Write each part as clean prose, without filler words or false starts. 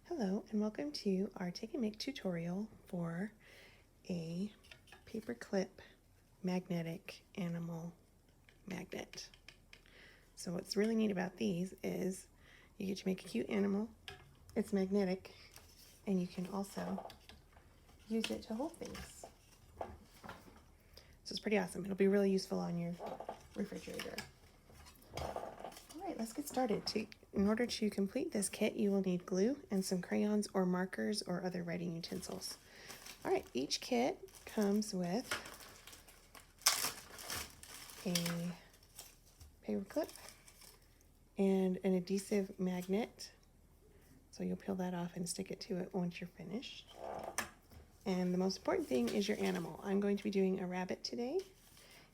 Hello and welcome to our Take and Make tutorial for a paperclip magnetic animal magnet. So what's really neat about these is you get to make a cute animal, it's magnetic, and you can also use it to hold things. So it's pretty awesome. It'll be really useful on your refrigerator. Alright, let's get started. In order to complete this kit, you will need glue and some crayons or markers or other writing utensils. Alright, each kit comes with a paper clip and an adhesive magnet. So you'll peel that off and stick it to it once you're finished. And the most important thing is your animal. I'm going to be doing a rabbit today.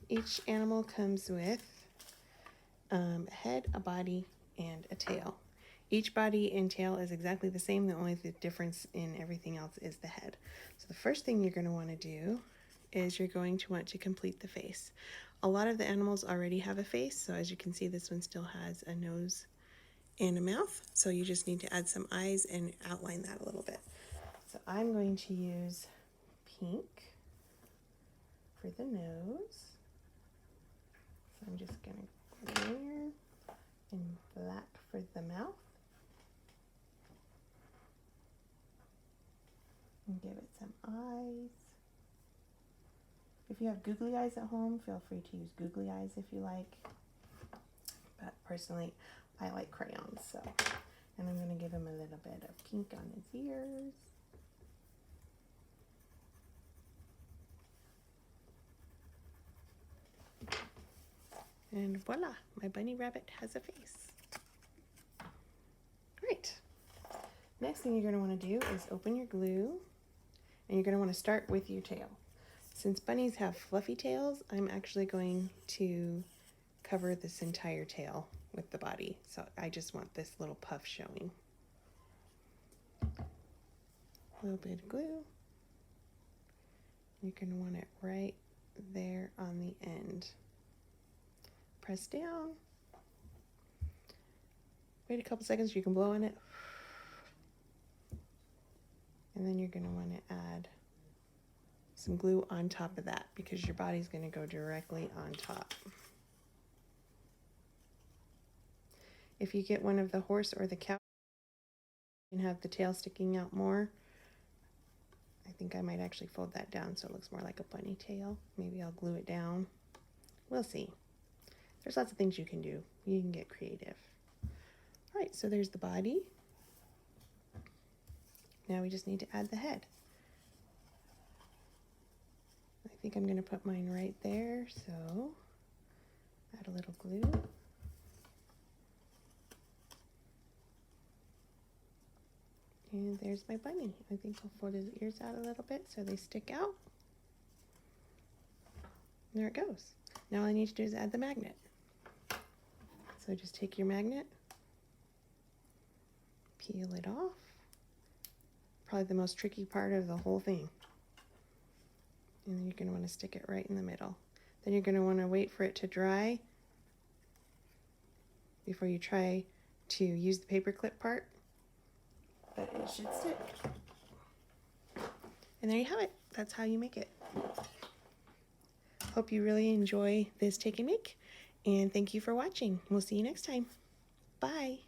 Each animal comes with a head, a body, and a tail. Each body and tail is exactly the same. The only difference in everything else is the head. So the first thing you're going to want to do is you're going to want to complete the face. A lot of the animals already have a face, so as you can see, this one still has a nose and a mouth. So you just need to add some eyes and outline that a little bit. So I'm going to use pink for the nose. So I'm just going to go there, and black for the mouth. And give it some eyes. If you have googly eyes at home, feel free to use googly eyes if you like. But personally, I like crayons, so. And I'm going to give him a little bit of pink on his ears. And voila, my bunny rabbit has a face. Great. Next thing you're going to want to do is open your glue, and you're going to want to start with your tail. Since bunnies have fluffy tails, I'm actually going to cover this entire tail with the body. So I just want this little puff showing. A little bit of glue. You're going to want it right there on the end. Press down. Wait a couple seconds, you can blow on it. And then you're going to want to add some glue on top of that because your body's going to go directly on top. If you get one of the horse or the cow, you can have the tail sticking out more. I think I might actually fold that down so it looks more like a bunny tail. Maybe I'll glue it down. We'll see. There's lots of things you can do. You can get creative. All right, so there's the body. Now we just need to add the head. I think I'm going to put mine right there, so add a little glue. And there's my bunny. I think I'll fold his ears out a little bit so they stick out. There it goes. Now all I need to do is add the magnet. So just take your magnet, peel it off. Probably the most tricky part of the whole thing. And then you're going to want to stick it right in the middle. Then you're going to want to wait for it to dry before you try to use the paper clip part. But it should stick. And there you have it. That's how you make it. Hope you really enjoy this Take and Make. And thank you for watching. We'll see you next time. Bye.